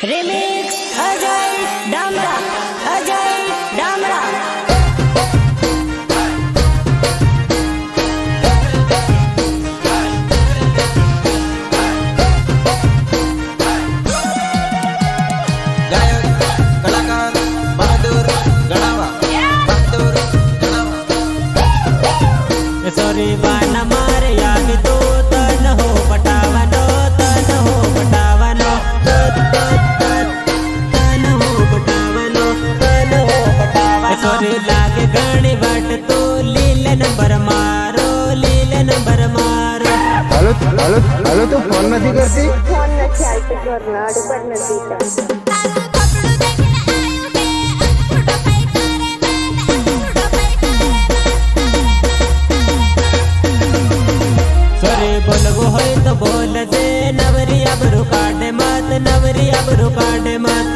Remix Ajay डामरा, Ajay डामरा। गायक कलाकार बहादुर गणावा, बहादुर गणावा। Sorry बाना मारे याद तो तन हो पटावनो, तन हो पटावनो, तन हो पटावनो, तन हो पटावनो। सॉरी लागे घणी बाट तो लीले नंबर मारो, लीले नंबर मारो। हेलो हेलो हेलो, तू फोन नहीं करती? फोन નથી આવતો ઘરના આડું પર નથી सॉरी बोलबो होय तो बोल दे, नवरी अबरू काटे मत, नवरी अबरू काटे मत,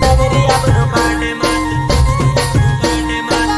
नवरी अबरू काटे मत, काटे मत।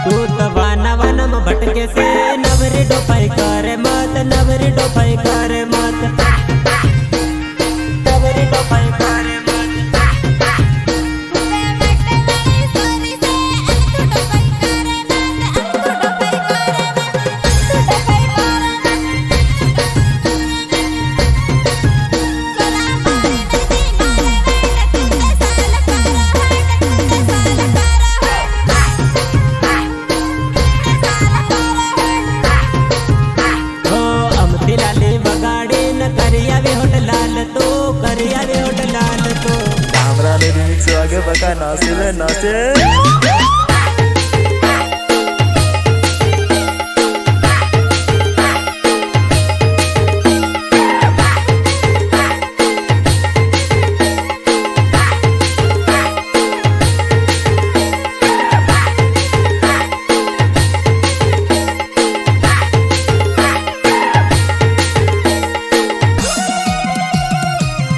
तू तो वाना वाना में भटके से नवरी डोपाई करे मत, नवरी डोपाई करे मत, नवरी डोपाई करे मत। हो अमती लाली बगाड़ी न करिया वे होट लाल तो, करिया वे होट लाल तो। कैमरा ने रिमिक्स आगे बका नाचे ले नाचे।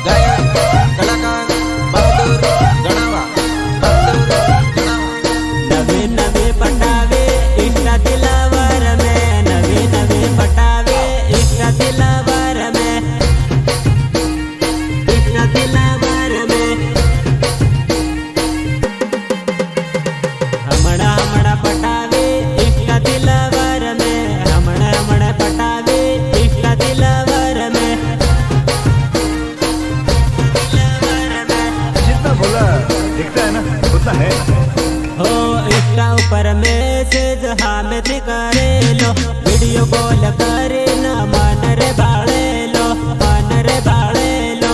गायक कलाकार बहादुर गणावा, बहादुर गणावा। नवे नवे पटावे इष्टा दिलावर में, नवे नवे पटावे इष्टा दिलावर में, इष्टा दिलावर में। हमड़ा हमड़ा पटावे इष्टा दिलावर में, हमड़ा हमड़ा पटावे इष्टा दिलावर में, दिलावर में। जितना बोला दिखता है ना उतना है। हो इष्टा ऊपर मैसेज हमें करे लो, वीडियो कॉल करे ना मन रे भाड़े लो, मन रे भाड़े लो।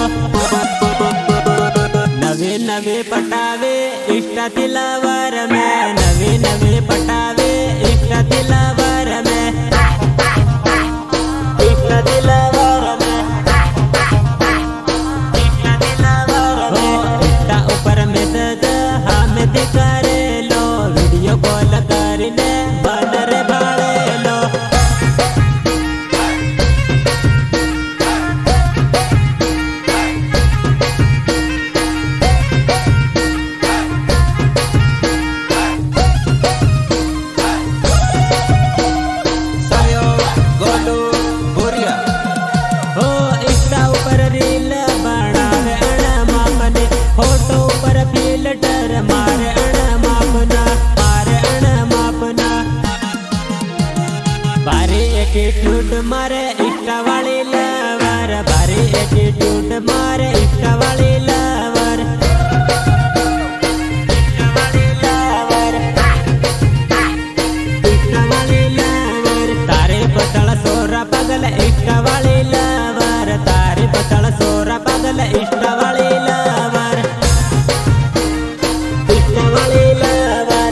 नवे नवे पटावे इष्टा दिलावर में, नवे नवे पटावे इष्टा दिलावर में, इष्टा दिलावर में, इष्टा दिलावर में। इष्टा ऊपर मैसेज हमें करे लो, वीडियो कॉल करने मन रे भाड़े लो। सहयोग गोलू भूरिया। हो इष्टा ऊपर रील बनावे अणमापने, फोटो ऊपर फिल्टर मारे अणमापना, मारे अणमापना। भारी एटीट्यूड मारे इष्टा वाली लवर, भारी एटीट्यूड मारे इष्टा वाली लवर, इष्टा वाली लवर, इष्टा वाली लवर। तारे पतल सोरा पगल इष्टा वाली लवर, तारे पतल सोरा पगल इष्टा वाली लवर, इष्टा वाली लवर।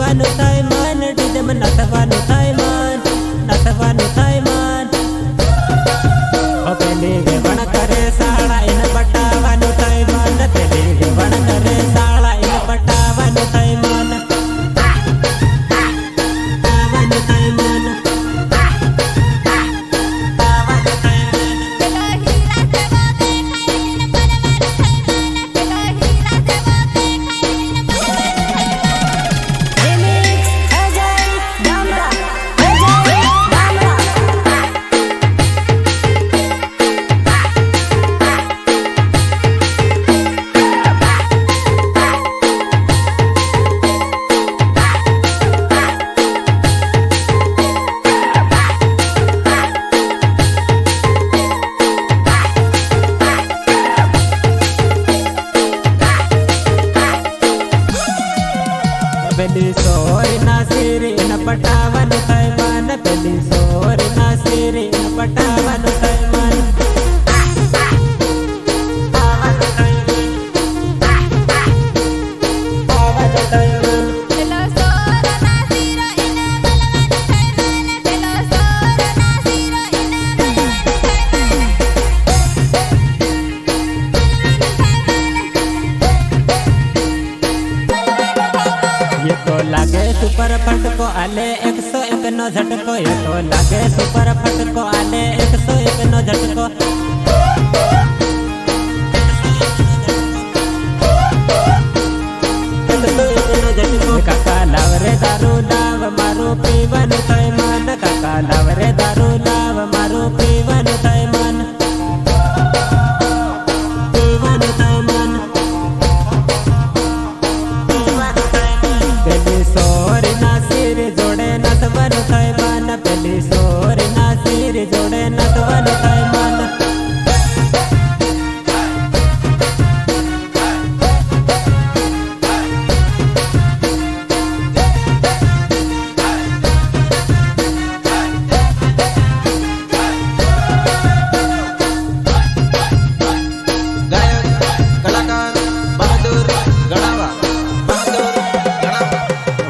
નાથવાનું થાય મન ડીજેમાં નાથવાનું થાય મન નાથવાનું થાય મન ઓ પેલી વેવણ કરે સાળા એને બટાવાનું થાય મન પેલી વેવણ કરે સાળા એને બટાવાનું થાય મન બટાવાનું થાય મન Remix Ajay Damra Ajay Damra પેલી સોરી ના સિરી ને પટાવાનું થાય મન પેલી સોરી ના સિરી ને પટાવાનું થાય મન ये तो लागे सुपर फटको आले 101 नो झटको ये तो लागे सुपर फटको आले 101 नो झटको काका लाव रे दारू लाव मारू पीવાનું થાય મન કાકા લાવ રે દારૂ લાવ મારું પીવાનું થાય મન પીવાનું થાય મન પેલી સોરી ના સિર જોડે નાથવાનું થાય મન પેલી સોરી ના સિર જોડે નાથવાનું થાય મન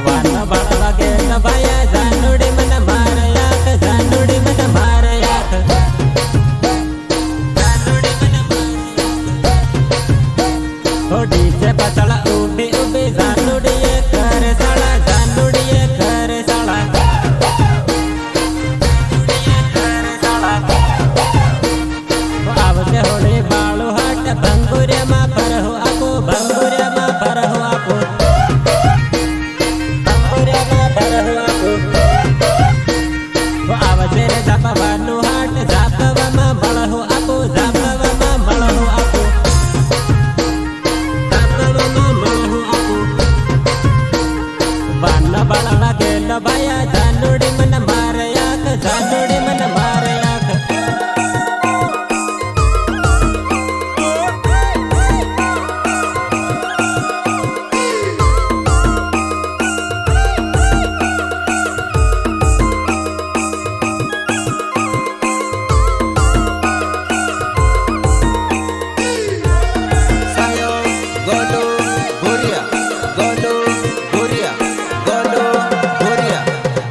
વાના બાળવા કે ભાયા જાનુડી મને મારે આખ જાનુડી મને મારે આખ જાનુડી મને થોડી છે પાછળ ઊભી ઊભી જાનુડીએ કરે સાળા જાનુડીએ કરે સાળા આવશે હોળી બાળું હાટ ભંગુરિયામાં ફરહો આપો ભંગુરિયામાં ફરહો આપો આવજે રે ઝાપવાનું હાટ ઝાપવામાં મળહો આપો ઝાપવામાં મળહો આપો ઝાપવામાં મળહો આપો વાન બાળવા ગેલો ભાયા જાનુડી મને મારે આખ જાનુડી મને મારે આખ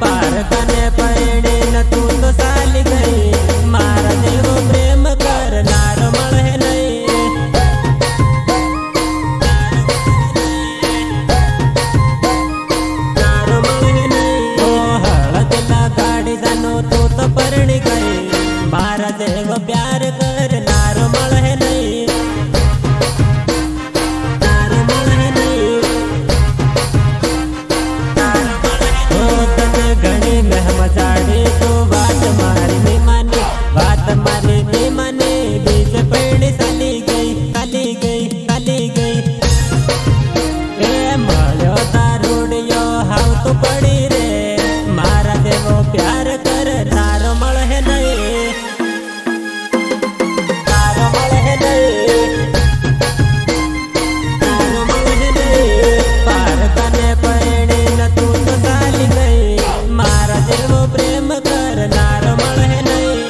પાર કને પરણે ન તું તો સાલી ગઈ મારા જેવો પ્રેમ કરનાર મળે નહીં તારો મળે નહીં ઓ હળદલા ગાડી જાનો તું તો પરણી ગઈ મારા જેવો પ્યાર કરનાર મળે નહીં તારો મળે નહીં ઘણી મહેમજાડી તું વાત મારી ની માની વાત મારી ની માની બીજ પૈડી ચાલી ગઈ ચાલી ગઈ ચાલી ગઈ એ મળ્યો તારુડિયો હાવ તો પડી રે મારા જેવો પ્યાર કરનારો મળે નહીં તારો મળે નહીં તારો મળે નહીં પાર કને પૈડી ન તું તો ચાલી ગઈ મારા જેવો પ્રેમ કરનારો મળે નહીં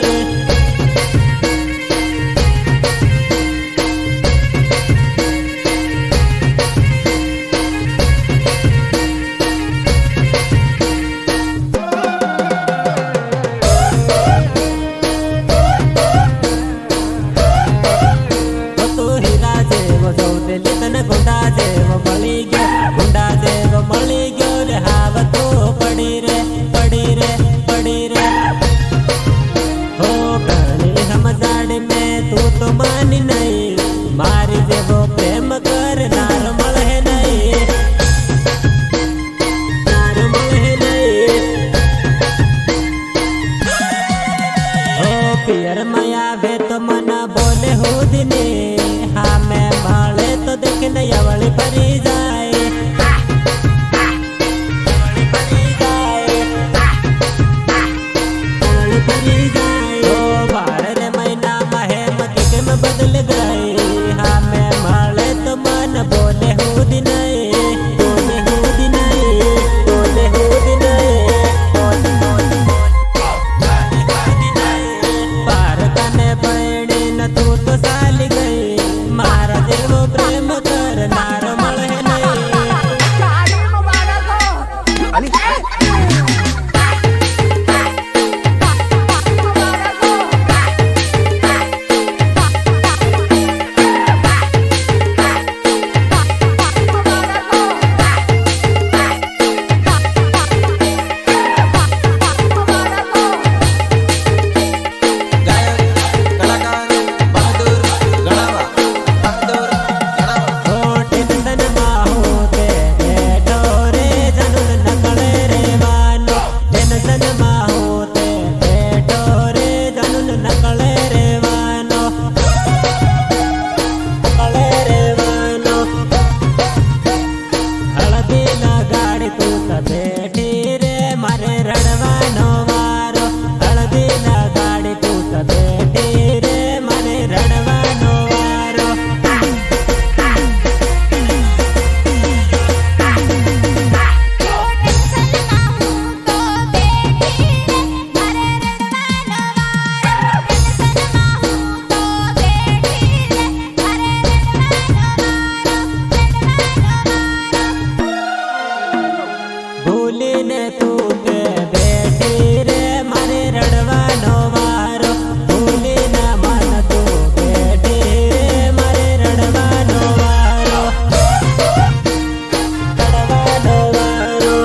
ભૂલીને તું કે બેઠી રે મારે રડવાનો વારો ભૂલીને મન તું બેઠી રે મારે રડવાનો વારો રડવાનો વારો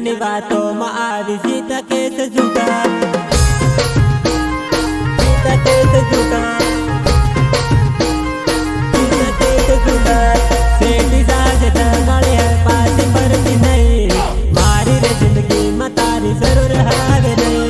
ની વાતોમાં આવી સીતા કેસ જુટા સીતા કેસ જુટા સીતા કેસ જુટા સેઠી સાજ તગાળે પાછી ફરતી નહીં મારી રે જિંદગીમાં તારી જરૂર આવે નહીં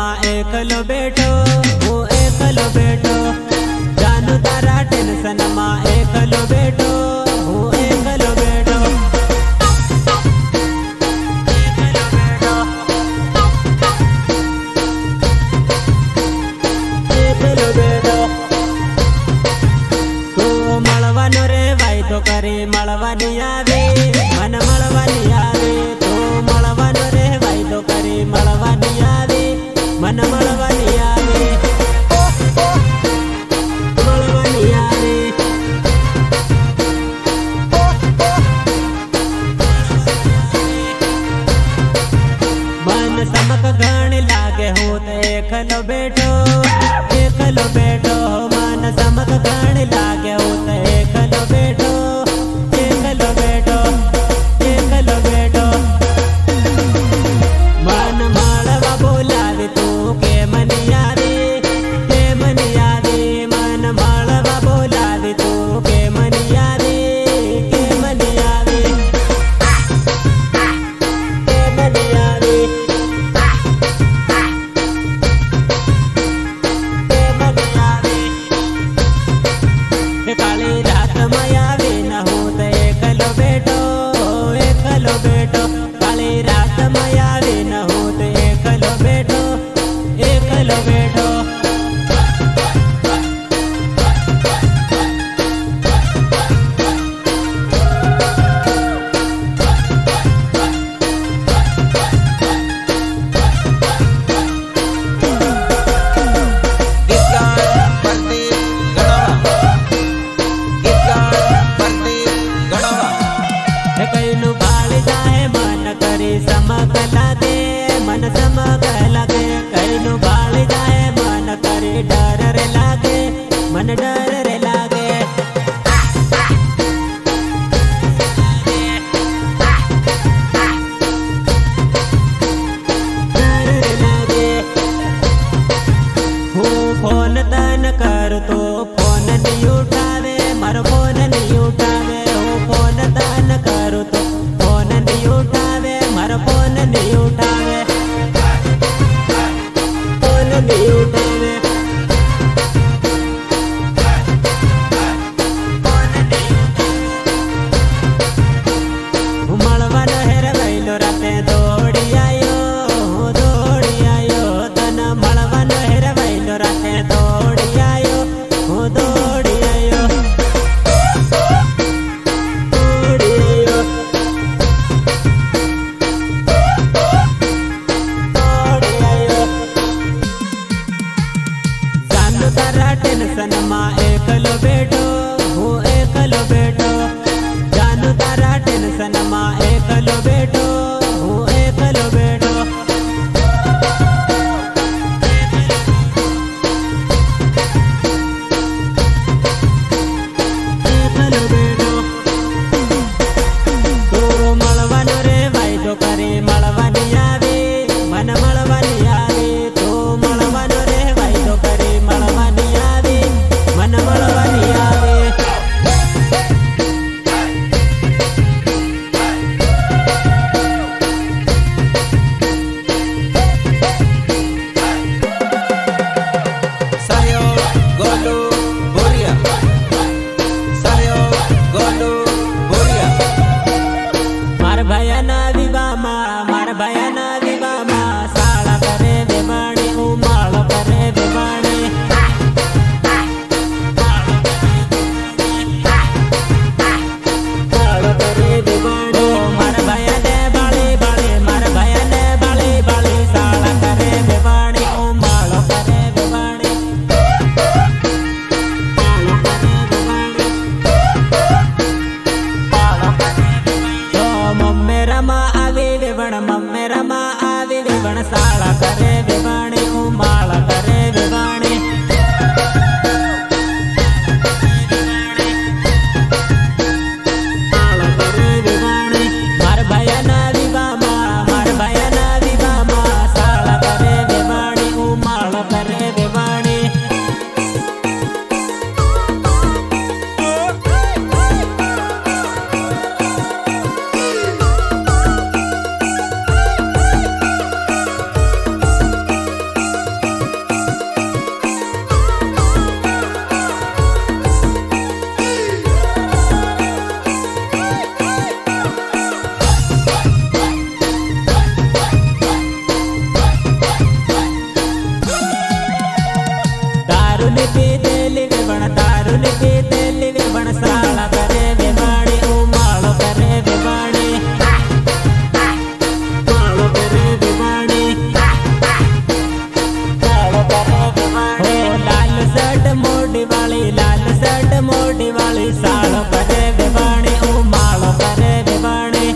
માં એકલો બેઠો, હું એકલો બેઠો. જાનું તારા ટેન્શન માં એકલો બેઠો, હું એકલો બેઠો. એકલો બેઠો. તું મળવાનો રે વાયદો કરી મળવાની આવી, મન મળવાની આવી. તું મળવાનો રે વાયદો કરી મળવાની આવી, મન મળવાની આવી. મળવાની આવી. મન સમક ઘણ લાગે હું તો એકલો બેઠો, એકલો બેઠો. મન સમક ઘણ લાગે હું તો એકલો બેઠો, એકલો બેઠો, એકલો બેઠો. મન મળવા બોલાવે તું કેમ નહીં આવી, કેમ નહીં આવી. મન મળવા બોલાવે તું કેમ નહીં આવી, કેમ નહીં આવી, કેમ નહીં આવી. કાળી રાત માં આવી ન હું તો એકલો બેઠો, એકલો બેઠો. કાળી રાત માં આવી ન હું તો એકલો બેઠો, એકલો બેઠો. કઈનું ભાળ જાય મન કરી સમક લાગે, મન સમક લાગે. કઈનું ભાળ જાય મન કરી ડર રે લાગે, મન ડર રે લાગે. ડર રે લાગે. હું ફોન તન કરું તો ફોન નહીં ઉઠાવે, મારો ફોન નહીં ઉઠાવે. હું ફોન તન કરું તો ફોન નહીં ઉઠાવે, મારો ફોન નહીં ઉઠાવે, ફોન નહીં ઉઠાવે. હું મળવાનો હેર વહેલો રાતે દોડી આયો, હું દોડી આયો. તને મળવાનો હેર વહેલો રાતે દોડી આયો, હું દોડી આયો, દોડી આયો, દોડી આયો. दारू ने पीते लिवे बण दारू ने पीते लिवे बण साला करे बेबाड़ी उमालो करे बेबाड़ी मालो करे बेबाड़ी मालो करे बेबाड़ी लाल शर्ट मोड़ी वाली सालो करे बेबाड़ी उमालो करे बेबाड़ी